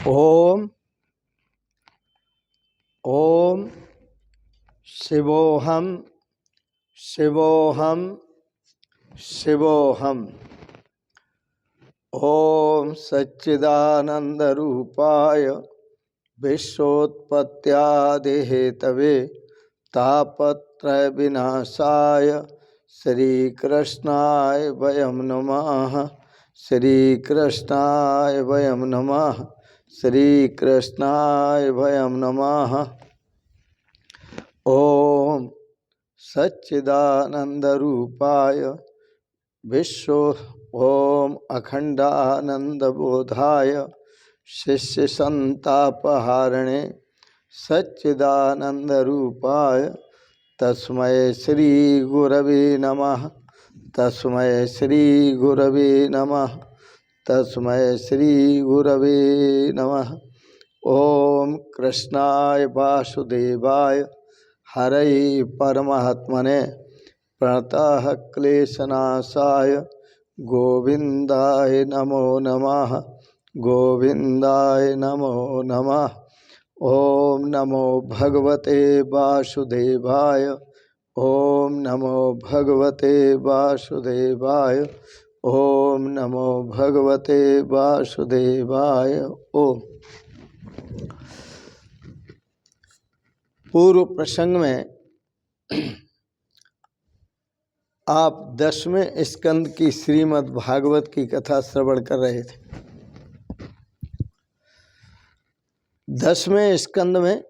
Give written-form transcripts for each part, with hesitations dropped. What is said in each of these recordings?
ओम ओम शिवोहम शिवोहम शिवोहम। ओम सच्चिदानंद रूपाय विश्वोत्पत्त्यादिहेतवे तापत्रय विनाशाय श्री कृष्णाय वयं नमः। श्री कृष्णाय वयं नमः। श्री कृष्णाय वयं नमः। ओम सच्चिदानंद रूपाय विश्व ओम अखंडानंद बोधाय शिष्य संतापहारिणे सच्चिदानंद रूपाय तस्मै श्री गुरवे नमः। तस्मै श्री गुरवे नमः। तस्मै श्री गुरवे नमः। ओम कृष्णाय वासुदेवाय हरये परमात्मने प्रणतः क्लेशनाशाय गोविंदाय नमो नमः। गोविंदाय नमो नमः। ओम नमो भगवते वासुदेवाय। ओम नमो भगवते वासुदेवाय। ओम नमो भगवते वासुदेवाय। ओम। पूर्व प्रसंग में आप 10वें स्कंद की श्रीमद् भागवत की कथा श्रवण कर रहे थे। 10वें स्कंद में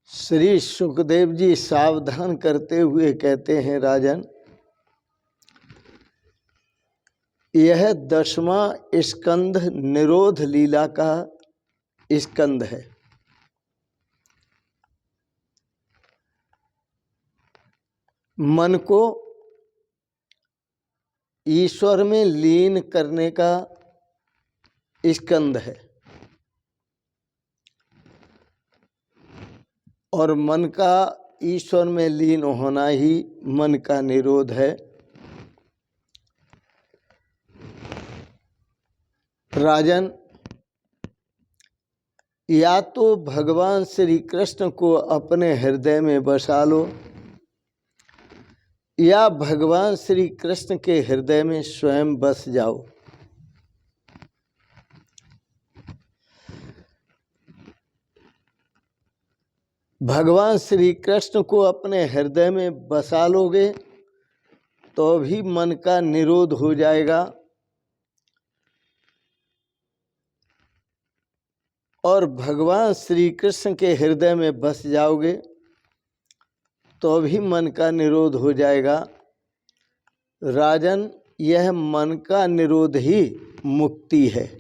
श्री सुखदेव जी सावधान करते हुए कहते हैं, राजन, यह 10वां स्कंद निरोध लीला का स्कंद है। मन को ईश्वर में लीन करने का स्कंद है और मन का ईश्वर में लीन होना ही मन का निरोध है। राजन, या तो भगवान श्री कृष्ण को अपने हृदय में बसा लो या भगवान श्री कृष्ण के हृदय में स्वयं बस जाओ। भगवान श्री कृष्ण को अपने हृदय में बसा लोगे तो भी मन का निरोध हो जाएगा और भगवान श्री कृष्ण के हृदय में बस जाओगे तो भी मन का निरोध हो जाएगा। राजन, यह मन का निरोध ही मुक्ति है।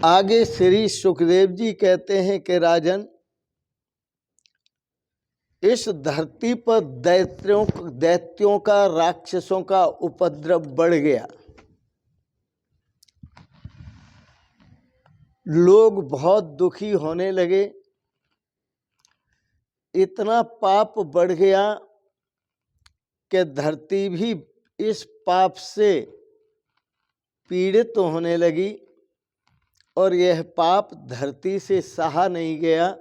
आगे श्री सुखदेव जी कहते हैं कि राजन, इस धरती पर दैत्यों का, राक्षसों का उपद्रव बढ़ गया। लोग बहुत दुखी होने लगे। इतना पाप बढ़ गया कि धरती भी इस पाप से पीड़ित होने लगी और यह पाप धरती से सहा नहीं गया।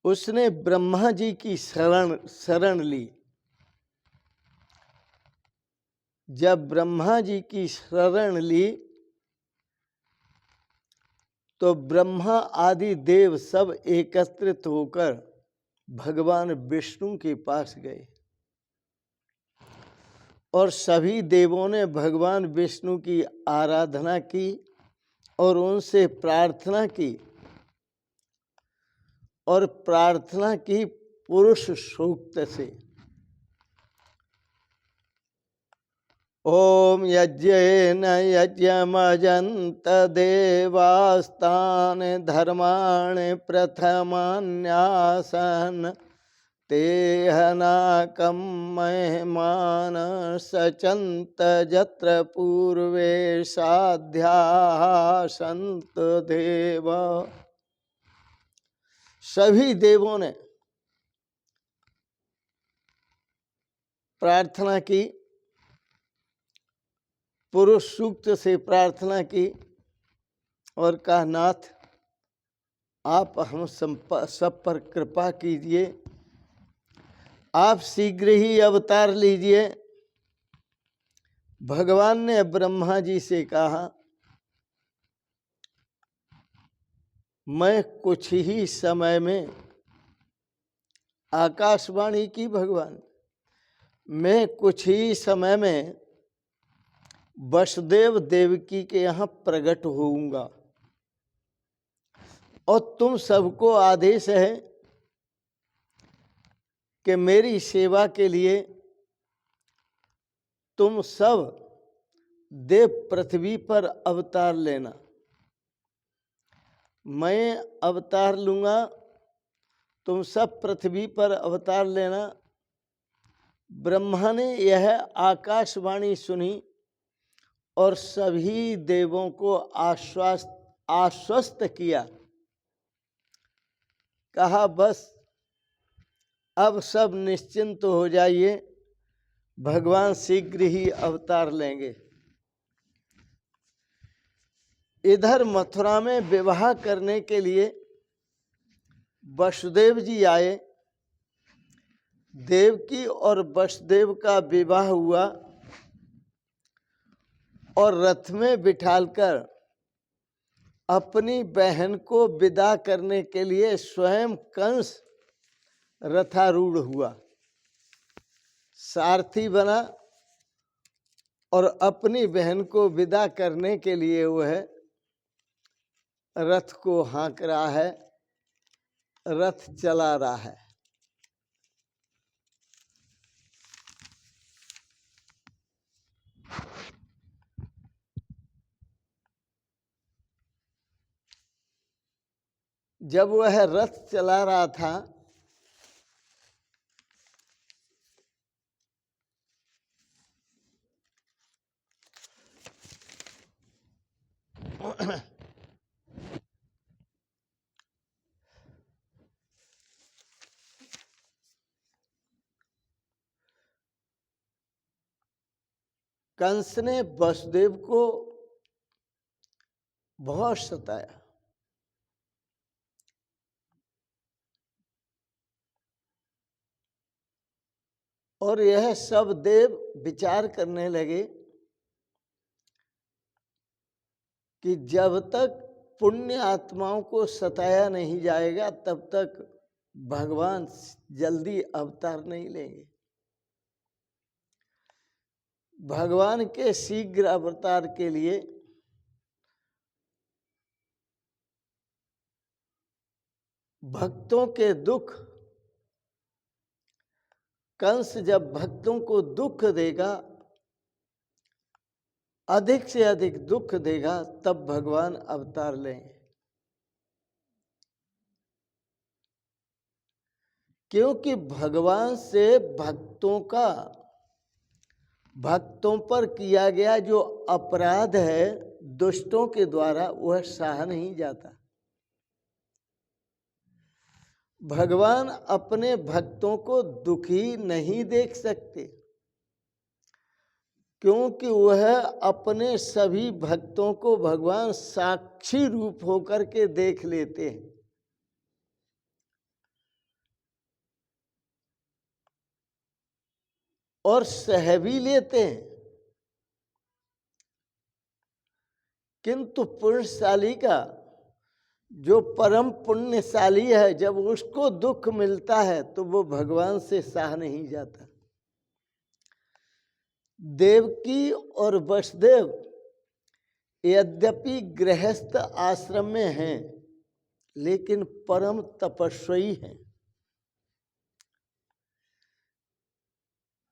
उसने ब्रह्मा जी की शरण ली। जब ब्रह्मा जी की शरण ली तो ब्रह्मा आदि देव सब एकत्रित होकर भगवान विष्णु के पास गए और सभी देवों ने भगवान विष्णु की आराधना की और उनसे प्रार्थना की और प्रार्थना की पुरुष सूक्त से। ओम यज्ञेन यज्ञमजन्त देवास्तान धर्माणि प्रथमान्यासन तेहनाकं महिमान सचन्त जत्र पूर्वे साध्या संत देव। सभी देवों ने प्रार्थना की, पुरुष सूक्त से प्रार्थना की और कहा, नाथ आप हम सब पर कृपा कीजिए, आप शीघ्र ही अवतार लीजिए। भगवान ने ब्रह्मा जी से कहा, मैं कुछ ही समय में, आकाशवाणी की भगवान, मैं कुछ ही समय में वसुदेव देवकी के यहाँ प्रकट होऊंगा और तुम सबको आदेश है कि मेरी सेवा के लिए तुम सब देव पृथ्वी पर अवतार लेना। मैं अवतार लूंगा, तुम सब पृथ्वी पर अवतार लेना। ब्रह्मा ने यह आकाशवाणी सुनी और सभी देवों को आश्वस्त किया। कहा, बस अब सब निश्चिंत हो जाइए, भगवान शीघ्र ही अवतार लेंगे। इधर मथुरा में विवाह करने के लिए वसुदेव जी आए। देवकी और वसुदेव का विवाह हुआ और रथ में बिठालकर अपनी बहन को विदा करने के लिए स्वयं कंस रथारूढ़ हुआ, सारथी बना और अपनी बहन को विदा करने के लिए वह रथ को हाँक रहा है, रथ चला रहा है। जब वह रथ चला रहा था कंस ने वसुदेव को बहुत सताया। और यह सब देव विचार करने लगे कि जब तक पुण्य आत्माओं को सताया नहीं जाएगा तब तक भगवान जल्दी अवतार नहीं लेंगे। भगवान के शीघ्र अवतार के लिए भक्तों के दुख, कंस जब भक्तों को दुख देगा, अधिक से अधिक दुख देगा, तब भगवान अवतार लेंगे। क्योंकि भगवान से भक्तों पर किया गया जो अपराध है दुष्टों के द्वारा, वह सहा नहीं जाता। भगवान अपने भक्तों को दुखी नहीं देख सकते, क्योंकि वह अपने सभी भक्तों को भगवान साक्षी रूप होकर के देख लेते हैं। और सह भी लेते हैं। किंतु पुण्यशाली का, जो परम पुण्यशाली है, जब उसको दुख मिलता है तो वो भगवान से सहा नहीं जाता। देवकी और वसुदेव यद्यपि गृहस्थ आश्रम में हैं, लेकिन परम तपस्वी हैं।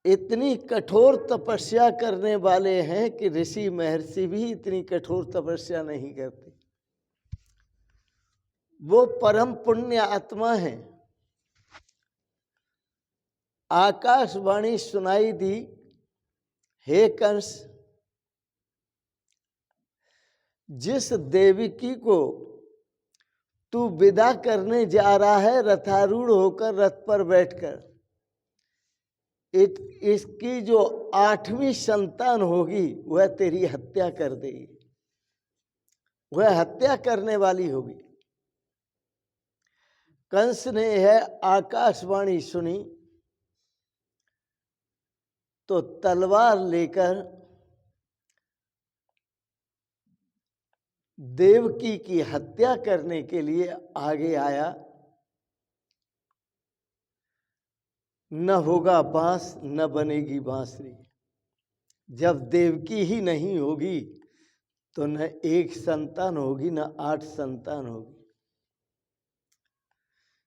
इतनी कठोर तपस्या करने वाले हैं कि ऋषि महर्षि भी इतनी कठोर तपस्या नहीं करते। वो परम पुण्य आत्मा है। आकाशवाणी सुनाई दी, हे कंस, जिस देवकी को तू विदा करने जा रहा है रथारूढ़ होकर, रथ पर बैठकर, इसकी जो 8वीं संतान होगी वह तेरी हत्या कर देगी, वह हत्या करने वाली होगी। कंस ने यह आकाशवाणी सुनी तो तलवार लेकर देवकी की हत्या करने के लिए आगे आया। न होगा बांस न बनेगी बांसुरी। जब देवकी ही नहीं होगी तो न 1 संतान होगी न 8 संतान होगी।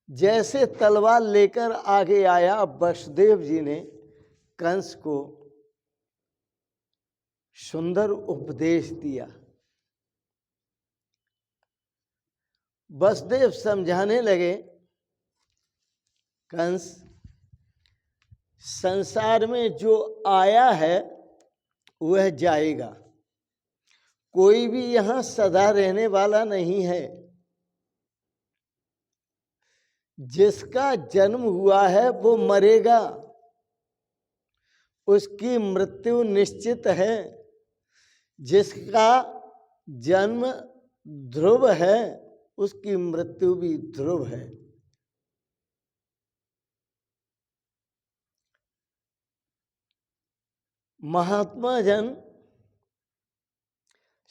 जैसे तलवार लेकर आगे आया, वसुदेव जी ने कंस को सुंदर उपदेश दिया। वसुदेव समझाने लगे, कंस, संसार में जो आया है वह जाएगा, कोई भी यहां सदा रहने वाला नहीं है। जिसका जन्म हुआ है वो मरेगा, उसकी मृत्यु निश्चित है। जिसका जन्म ध्रुव है उसकी मृत्यु भी ध्रुव है। महात्मा जन,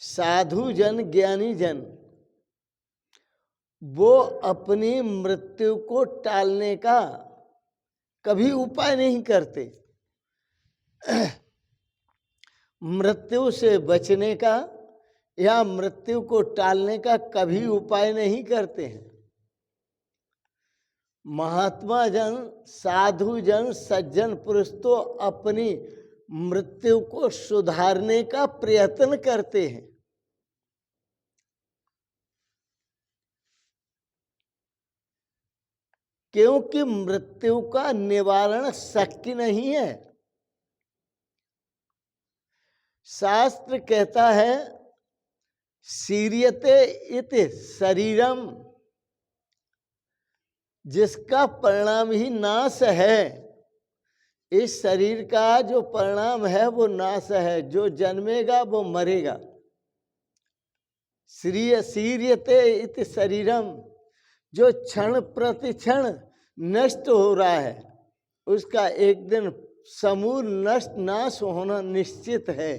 साधु जन, ज्ञानी जन वो अपनी मृत्यु को टालने का कभी उपाय नहीं करते। मृत्यु से बचने का या मृत्यु को टालने का कभी उपाय नहीं करते हैं। महात्मा जन, साधु जन, सज्जन पुरुष तो अपनी मृत्यु को सुधारने का प्रयत्न करते हैं। क्योंकि मृत्यु का निवारण शक्य नहीं है। शास्त्र कहता है, सीर्यते इति शरीरम, जिसका परिणाम ही नाश है। इस शरीर का जो परिणाम है वो नाश है। जो जन्मेगा वो मरेगा। सीर्यते इति शरीरम, जो क्षण प्रति क्षण नष्ट हो रहा है उसका एक दिन समूल नष्ट नाश होना निश्चित है।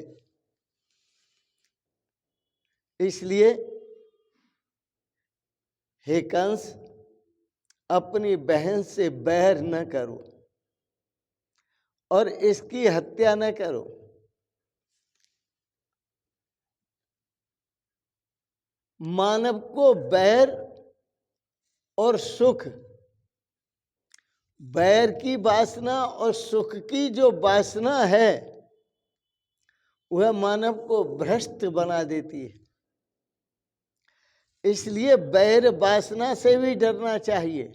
इसलिए हे कंस, अपनी बहन से बैर न करो और इसकी हत्या न करो। मानव को बैर और सुख, बैर की वासना और सुख की जो वासना है वह मानव को भ्रष्ट बना देती है। इसलिए बैर वासना से भी डरना चाहिए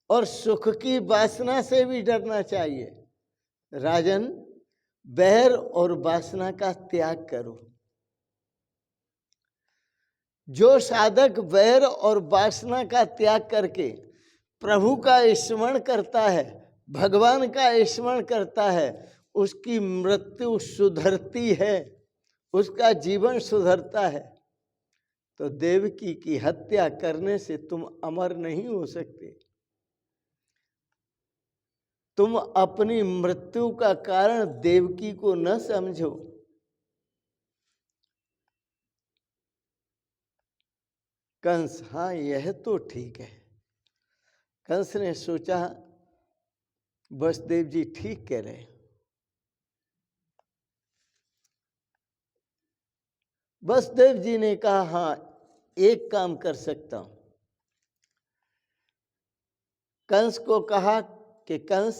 और सुख की वासना से भी डरना चाहिए। राजन, बैर और वासना का त्याग करो। जो साधक बैर और वासना का त्याग करके प्रभु का स्मरण करता है, भगवान का स्मरण करता है, उसकी मृत्यु सुधरती है, उसका जीवन सुधरता है। तो देवकी की हत्या करने से तुम अमर नहीं हो सकते। तुम अपनी मृत्यु का कारण देवकी को न समझो। कंस, हाँ यह तो ठीक है। कंस ने सोचा वसुदेव जी ठीक कह रहे। वसुदेव जी ने कहा, हाँ एक काम कर सकता हूं। कंस को कहा कि कंस,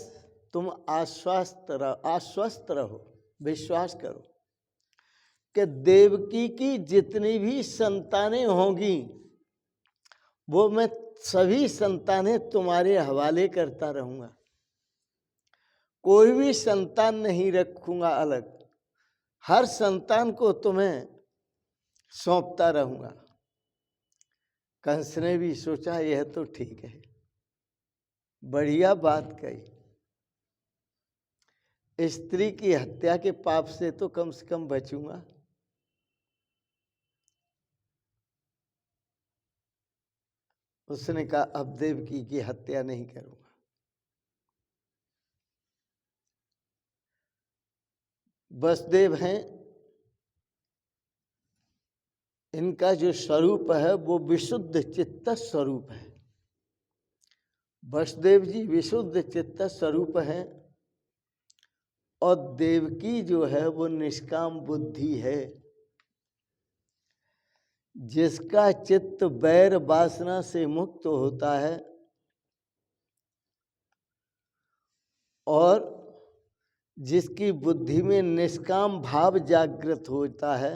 तुम आश्वस्त रहो, विश्वास करो कि देवकी की जितनी भी संतानें होंगी वो मैं सभी संतानें तुम्हारे हवाले करता रहूंगा। कोई भी संतान नहीं रखूंगा अलग, हर संतान को तुम्हें सौंपता रहूंगा। कंस ने भी सोचा यह तो ठीक है, बढ़िया बात कही। स्त्री की हत्या के पाप से तो कम से कम बचूंगा। उसने कहा अब देवकी की हत्या नहीं करूंगा। वसुदेव हैं, इनका जो स्वरूप है वो विशुद्ध चित्त स्वरूप है। वसुदेव जी विशुद्ध चित्त स्वरूप है और देवकी जो है वो निष्काम बुद्धि है, जिसका चित्त बैर वासना से मुक्त होता है और जिसकी बुद्धि में निष्काम भाव जागृत होता है,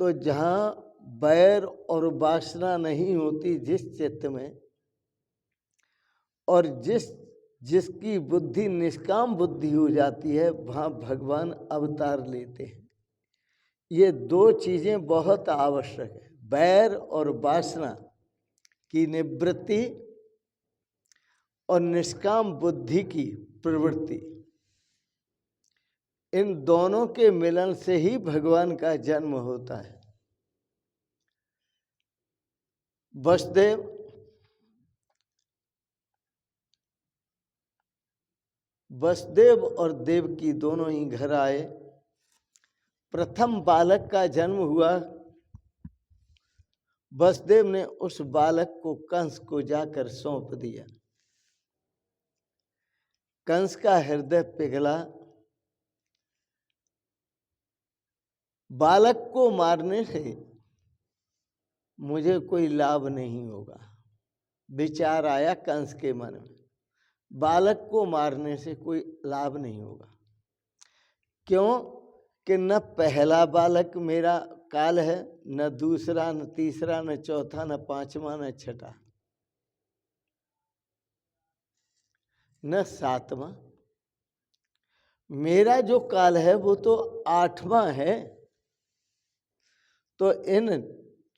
तो जहाँ बैर और वासना नहीं होती जिस चित्त में, और जिसकी बुद्धि निष्काम बुद्धि हो जाती है, वहाँ भगवान अवतार लेते हैं। ये दो चीज़ें बहुत आवश्यक है, बैर और वासना की निवृत्ति और निष्काम बुद्धि की प्रवृत्ति। इन दोनों के मिलन से ही भगवान का जन्म होता है। वसुदेव और देवकी दोनों ही घर आए। प्रथम बालक का जन्म हुआ। वसुदेव ने उस बालक को कंस को जाकर सौंप दिया। कंस का हृदय पिघला। बालक को मारने से मुझे कोई लाभ नहीं होगा, विचार आया कंस के मन में। बालक को मारने से कोई लाभ नहीं होगा। क्यों कि न पहला बालक मेरा काल है, न दूसरा, न तीसरा, न चौथा, न पांचवा, न छठा, न सातवां। मेरा जो काल है वो तो 8वां है। तो इन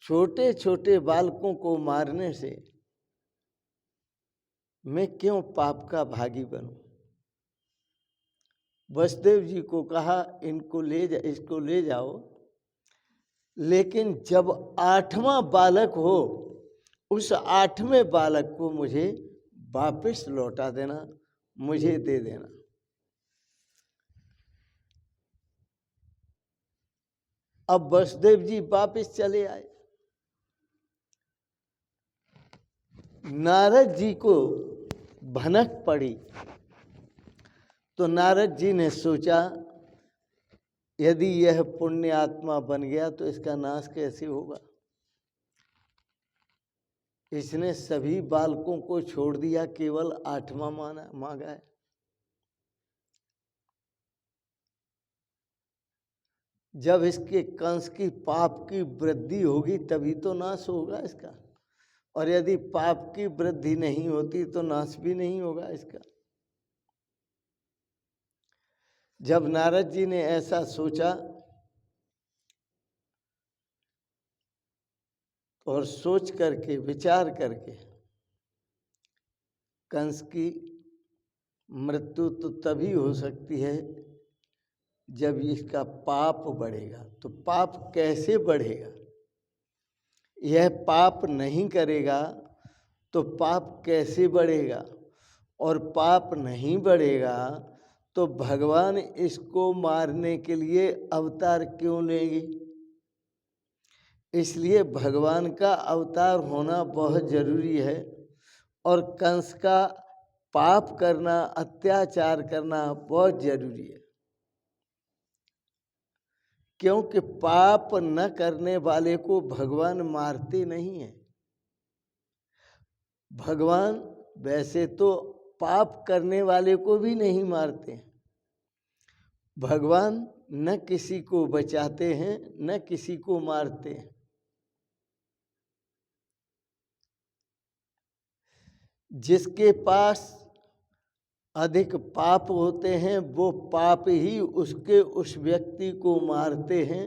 छोटे छोटे बालकों को मारने से मैं क्यों पाप का भागी बनूं। वसुदेव जी को कहा इसको ले जाओ, लेकिन जब 8वां बालक हो, उस 8वें बालक को मुझे वापस लौटा देना, मुझे दे देना। अब वसुदेव जी वापस चले आए। नारद जी को भनक पड़ी, तो नारद जी ने सोचा यदि यह पुण्य आत्मा बन गया तो इसका नाश कैसे होगा। इसने सभी बालकों को छोड़ दिया, केवल 8वां मांगा है। जब इसके कंस की पाप की वृद्धि होगी तभी तो नाश होगा इसका, और यदि पाप की वृद्धि नहीं होती तो नाश भी नहीं होगा इसका। जब नारद जी ने ऐसा सोचा और सोच करके विचार करके, कंस की मृत्यु तो तभी हो सकती है जब इसका पाप बढ़ेगा। तो पाप कैसे बढ़ेगा, यह पाप नहीं करेगा तो पाप कैसे बढ़ेगा, और पाप नहीं बढ़ेगा तो भगवान इसको मारने के लिए अवतार क्यों लेंगे। इसलिए भगवान का अवतार होना बहुत जरूरी है, और कंस का पाप करना, अत्याचार करना बहुत जरूरी है। क्योंकि पाप न करने वाले को भगवान मारते नहीं हैं। भगवान वैसे तो पाप करने वाले को भी नहीं मारते। भगवान न किसी को बचाते हैं न किसी को मारते हैं। जिसके पास अधिक पाप होते हैं वो पाप ही उस व्यक्ति को मारते हैं।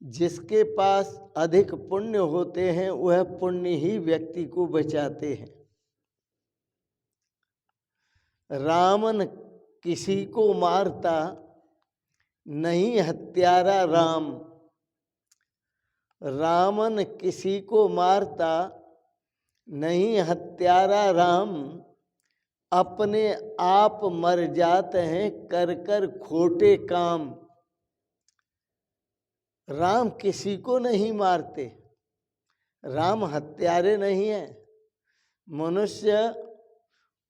जिसके पास अधिक पुण्य होते हैं वह पुण्य ही व्यक्ति को बचाते हैं। रावण किसी को मारता नहीं हत्यारा राम। रामन किसी को मारता नहीं हत्यारा राम। अपने आप मर जाते हैं कर कर खोटे काम। राम किसी को नहीं मारते, राम हत्यारे नहीं है। मनुष्य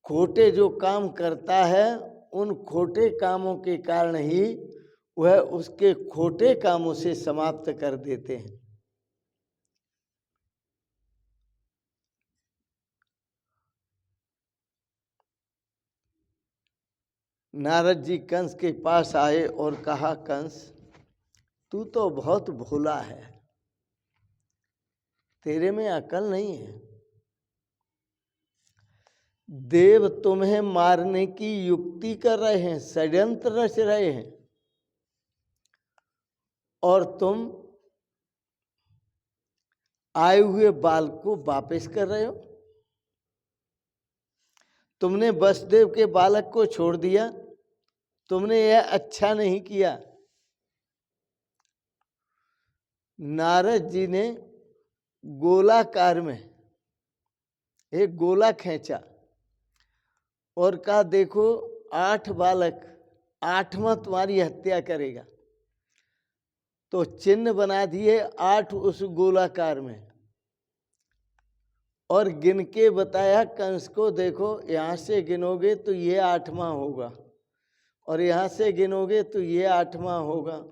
खोटे जो काम करता है उन खोटे कामों के कारण ही वह उसके खोटे कामों से समाप्त कर देते हैं। नारद जी कंस के पास आए और कहा, कंस तू तो बहुत भोला है, तेरे में अकल नहीं है। देव तुम्हें मारने की युक्ति कर रहे हैं, षड्यंत्र रच रहे हैं, और तुम आए हुए बाल को वापस कर रहे हो। तुमने वसुदेव के बालक को छोड़ दिया, तुमने यह अच्छा नहीं किया। नारद जी ने गोलाकार में एक गोला खींचा और कहा, देखो 8 बालक, 8वां तुम्हारी हत्या करेगा। तो चिन्ह बना दिए 8 उस गोलाकार में और गिन के बताया कंस को, देखो यहाँ से गिनोगे तो ये 8वां होगा, और यहाँ से गिनोगे तो ये 8वां होगा,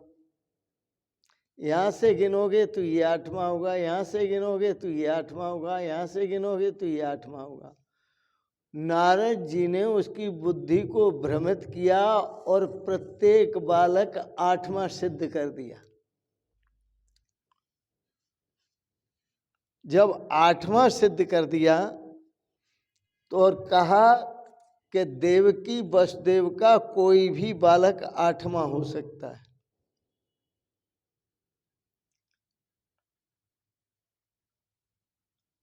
यहाँ से गिनोगे तो ये 8वां होगा, यहाँ से गिनोगे तो ये 8वां होगा, यहाँ से गिनोगे तो ये 8वां होगा। नारद जी ने उसकी बुद्धि को भ्रमित किया और प्रत्येक बालक 8वां सिद्ध कर दिया। जब 8वां सिद्ध कर दिया तो और कहा कि देवकी वसुदेव का कोई भी बालक 8वां हो सकता है।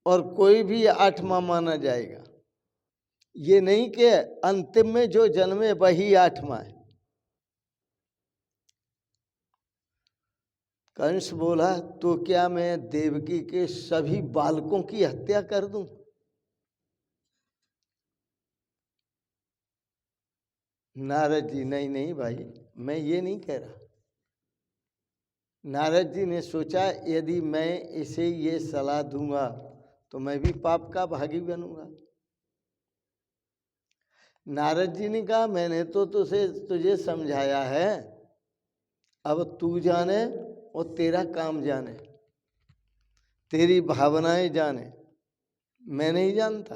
और कोई भी 8वां माना जाएगा। ये नहीं कि अंतिम में जो जन्मे वही 8वां है। कंस बोला, तो क्या मैं देवकी के सभी बालकों की हत्या कर दूं? नारद जी, नहीं नहीं भाई, मैं ये नहीं कह रहा। नारद जी ने सोचा, यदि मैं इसे ये सलाह दूंगा तो मैं भी पाप का भागी बनूंगा। नारद जी ने कहा, मैंने तो तुझे समझाया है, अब तू जाने और तेरा काम जाने, तेरी भावनाएं जाने, मैं नहीं जानता।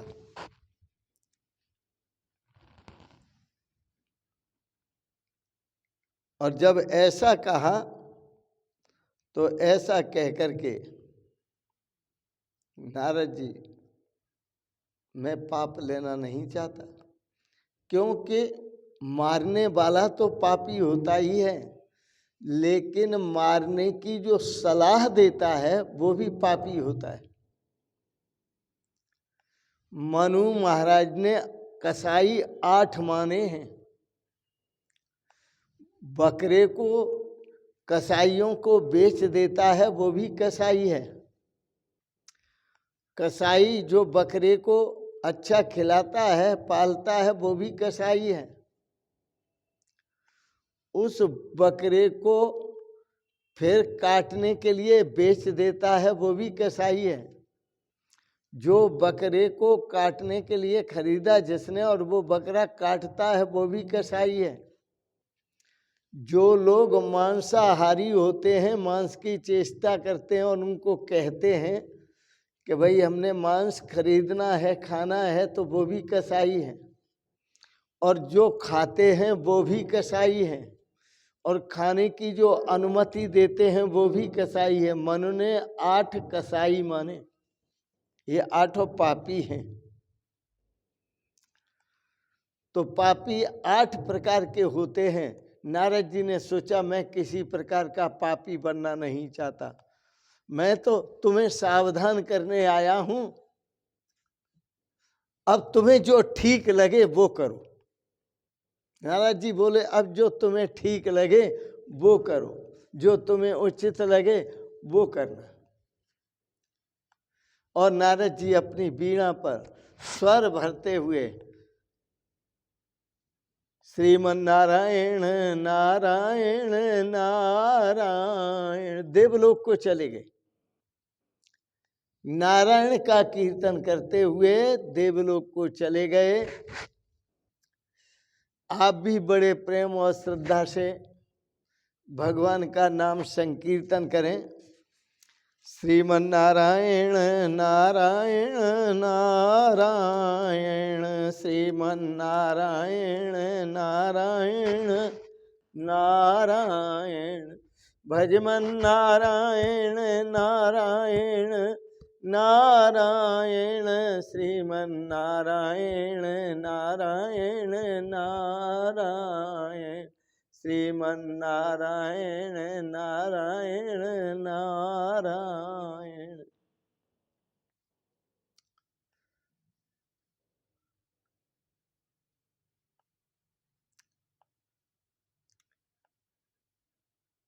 और जब ऐसा कहा तो ऐसा कह करके, नारद जी मैं पाप लेना नहीं चाहता, क्योंकि मारने वाला तो पापी होता ही है, लेकिन मारने की जो सलाह देता है वो भी पापी होता है। मनु महाराज ने कसाई 8 माने हैं। बकरे को कसाईयों को बेच देता है वो भी कसाई है। कसाई जो बकरे को अच्छा खिलाता है, पालता है, वो भी कसाई है। उस बकरे को फिर काटने के लिए बेच देता है वो भी कसाई है। जो बकरे को काटने के लिए खरीदा जिसने और वो बकरा काटता है वो भी कसाई है। जो लोग मांसाहारी होते हैं, मांस की चेष्टा करते हैं और उनको कहते हैं कि भाई हमने मांस खरीदना है, खाना है, तो वो भी कसाई हैं। और जो खाते हैं वो भी कसाई हैं, और खाने की जो अनुमति देते हैं वो भी कसाई है। मनु ने 8 कसाई माने, ये 8 पापी हैं। तो पापी 8 प्रकार के होते हैं। नारद जी ने सोचा, मैं किसी प्रकार का पापी बनना नहीं चाहता, मैं तो तुम्हें सावधान करने आया हूं, अब तुम्हें जो ठीक लगे वो करो। नारद जी बोले अब जो तुम्हें ठीक लगे वो करो, जो तुम्हें उचित लगे वो करना। और नारद जी अपनी वीणा पर स्वर भरते हुए श्रीमन नारायण नारायण नारायण देवलोक को चले गए। नारायण का कीर्तन करते हुए देवलोक को चले गए। आप भी बड़े प्रेम और श्रद्धा से भगवान का नाम संकीर्तन करें। श्रीमन नारायण नारायण नारायण श्रीमन नारायण नारायण नारायण भजमन नारायण नारायण नारायण श्रीमन नारायण नारायण नारायण श्रीमन नारायण नारायण नारायण।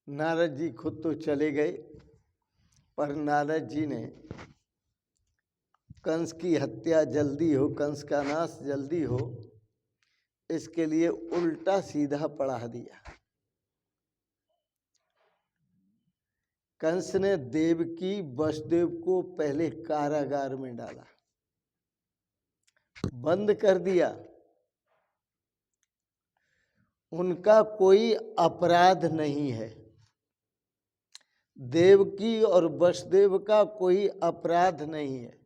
नारद जी खुद तो चले गए, पर नारद जी ने कंस की हत्या जल्दी हो, कंस का नाश जल्दी हो, इसके लिए उल्टा सीधा पढ़ा दिया। कंस ने देवकी वसुदेव को पहले कारागार में डाला, बंद कर दिया। उनका कोई अपराध नहीं है, देवकी और वसुदेव का कोई अपराध नहीं है।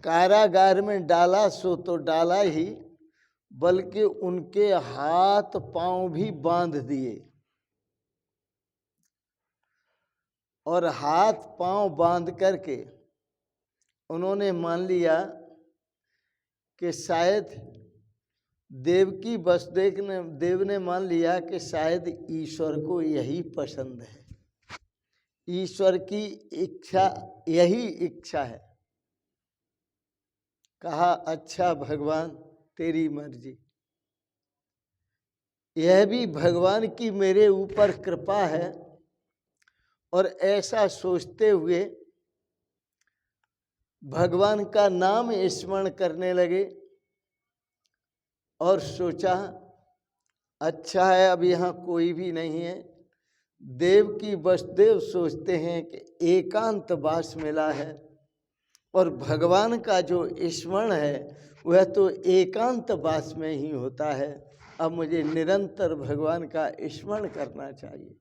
कारागार में डाला सो तो डाला ही, बल्कि उनके हाथ पांव भी बांध दिए। और हाथ पांव बांध करके उन्होंने मान लिया कि शायद देवकी वसुदेव ने मान लिया कि शायद ईश्वर को यही पसंद है, ईश्वर की इच्छा यही इच्छा है। कहा अच्छा भगवान तेरी मर्जी, यह भी भगवान की मेरे ऊपर कृपा है। और ऐसा सोचते हुए भगवान का नाम स्मरण करने लगे और सोचा अच्छा है अब यहाँ कोई भी नहीं है। देवकी वसुदेव सोचते हैं कि एकांत वास मिला है, और भगवान का जो स्मरण है वह तो एकांत वास में ही होता है। अब मुझे निरंतर भगवान का स्मरण करना चाहिए।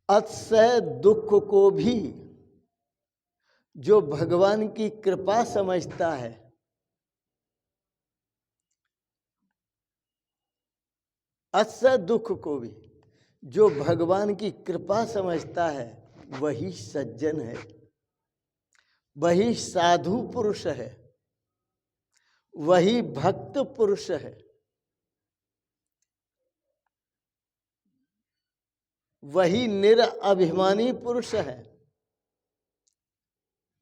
अतिशय दुख को भी जो भगवान की कृपा समझता है, अतिशय दुख को भी जो भगवान की कृपा समझता है, वही सज्जन है, वही साधु पुरुष है, वही भक्त पुरुष है, वही निरअभिमानी पुरुष है,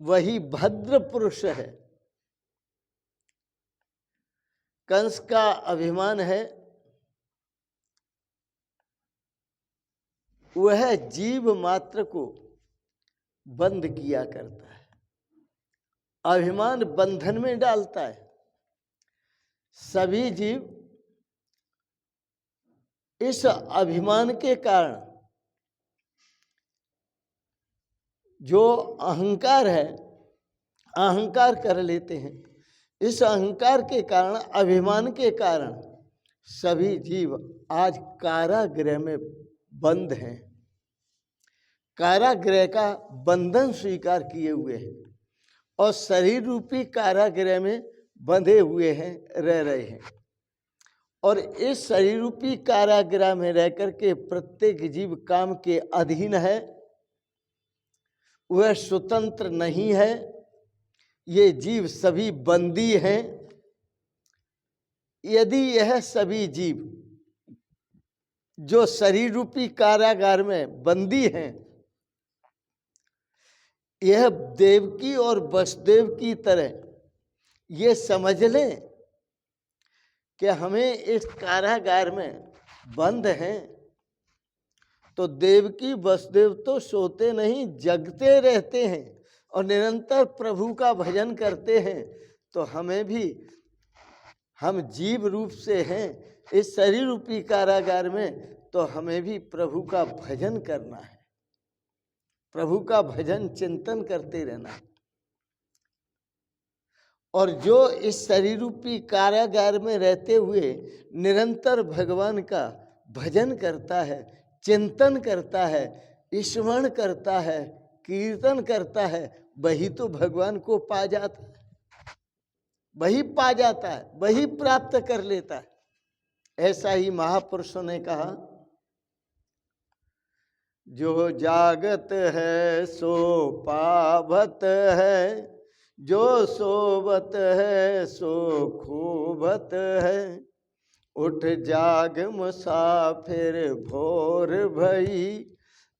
वही भद्र पुरुष है। कंस का अभिमान है, वह जीव मात्र को बंद किया करता है, अभिमान बंधन में डालता है। सभी जीव इस अभिमान के कारण, जो अहंकार है, अहंकार कर लेते हैं। इस अहंकार के कारण, अभिमान के कारण सभी जीव आज कारागृह में बंद हैं, कारागृह का बंधन स्वीकार किए हुए हैं और शरीर रूपी कारागृह में बंधे हुए हैं, रह रहे हैं। और इस शरीर रूपी कारागृह में रह करके प्रत्येक जीव काम के अधीन है, वह स्वतंत्र नहीं है। ये जीव सभी बंदी हैं। यदि यह सभी जीव जो शरीर रूपी कारागार में बंदी हैं, यह देवकी और वसुदेव की तरह ये समझ लें कि हमें इस कारागार में बंद हैं, तो देवकी वसुदेव तो सोते नहीं, जगते रहते हैं और निरंतर प्रभु का भजन करते हैं। तो हमें भी, हम जीव रूप से हैं इस शरीर रूपी कारागार में, तो हमें भी प्रभु का भजन करना है, प्रभु का भजन चिंतन करते रहना है। और जो इस शरीर रूपी कारागार में रहते हुए निरंतर भगवान का भजन करता है, चिंतन करता है, स्मरण करता है, कीर्तन करता है, वही तो भगवान को पा जाता है, वही पा जाता है, वही प्राप्त कर लेता है। ऐसा ही महापुरुषों ने कहा, जो जागत है सो पावत है, जो सोवत है सो खूबत है, उठ जाग मुसाफिर भोर भई,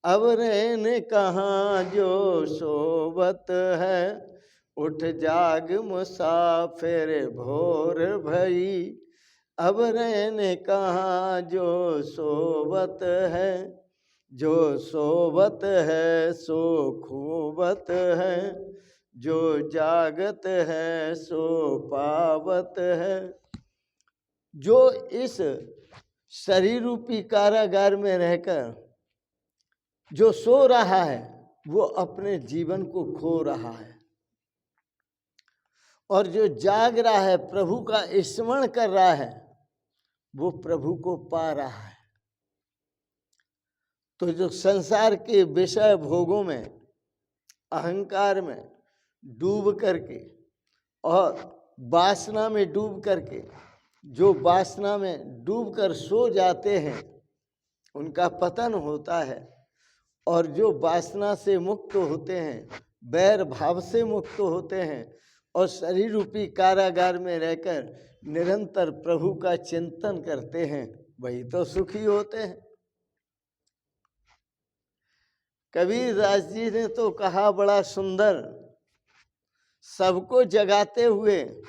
अब रैन कहाँ जो सोवत है। उठ जाग मुसाफिर भोर भई, अब रैन कहाँ जो सोवत है, जो सोवत है सो खूबत है, जो जागत है सो पावत है। जो इस शरीर रूपी कारागार में रहकर जो सो रहा है, वो अपने जीवन को खो रहा है, और जो जाग रहा है, प्रभु का स्मरण कर रहा है, वो प्रभु को पा रहा है। तो जो संसार के विषय भोगों में, अहंकार में डूब करके और वासना में डूब करके, जो वासना में डूबकर सो जाते हैं, उनका पतन होता है। और जो वासना से मुक्त होते हैं, बैर भाव से मुक्त होते हैं और शरीर रूपी कारागार में रहकर निरंतर प्रभु का चिंतन करते हैं, वही तो सुखी होते हैं। कबीरदास जी ने तो कहा बड़ा सुंदर, सबको जगाते हुए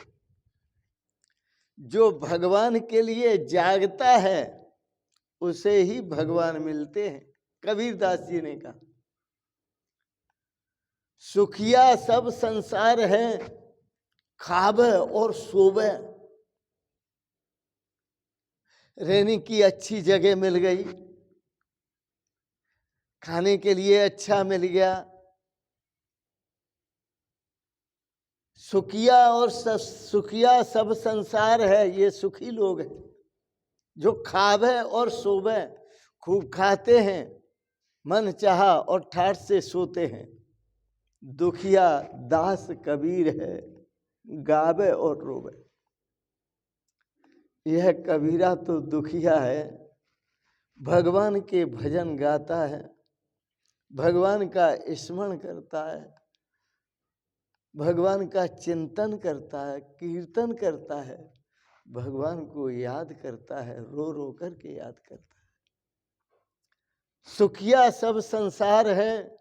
जो भगवान के लिए जागता है उसे ही भगवान मिलते हैं। कबीरदास जी ने कहा, सुखिया सब संसार है, खावे और सोवे। रहने की अच्छी जगह मिल गई, खाने के लिए अच्छा मिल गया, सुखिया सब संसार है, ये सुखी लोग हैं जो खावे और सोवे, खूब खाते हैं, मन चाहा और ठाठ से सोते हैं। दुखिया दास कबीर है, गावे और रोवे। यह कबीरा तो दुखिया है, भगवान के भजन गाता है, भगवान का स्मरण करता है, भगवान का चिंतन करता है, कीर्तन करता है, भगवान को याद करता है, रो रो करके याद करता है। सुखिया सब संसार है,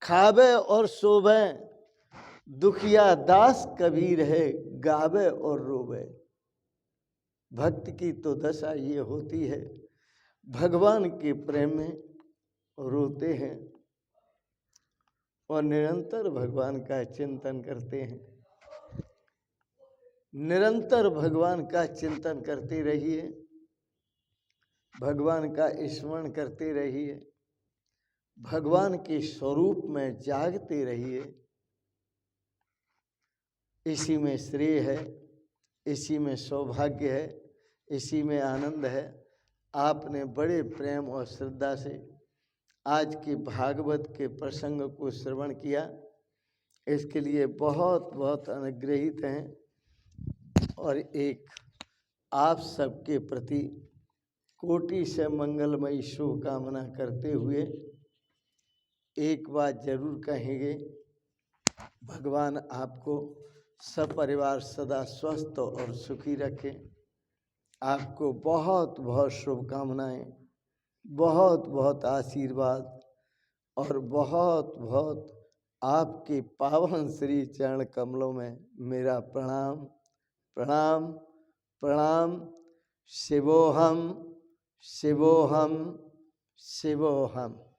खावे और सोवे, दुखिया दास कबीर है, गावे और रोवे। भक्त की तो दशा ये होती है, भगवान के प्रेम में रोते हैं और निरंतर भगवान का चिंतन करते हैं। निरंतर भगवान का चिंतन करते रहिए, भगवान का स्मरण करते रहिए, भगवान के स्वरूप में जागते रहिए। इसी में श्रेय है, इसी में सौभाग्य है, इसी में आनंद है। आपने बड़े प्रेम और श्रद्धा से आज के भागवत के प्रसंग को श्रवण किया, इसके लिए बहुत बहुत अनुग्रहित हैं। और एक आप सबके प्रति कोटि से मंगलमयी शुभकामना करते हुए एक बात जरूर कहेंगे, भगवान आपको सपरिवार सदा स्वस्थ और सुखी रखें। आपको बहुत बहुत शुभकामनाएं, बहुत बहुत आशीर्वाद और बहुत बहुत आपके पावन श्री चरण कमलों में मेरा प्रणाम प्रणाम प्रणाम। शिवोहम शिवोहम शिवोहम।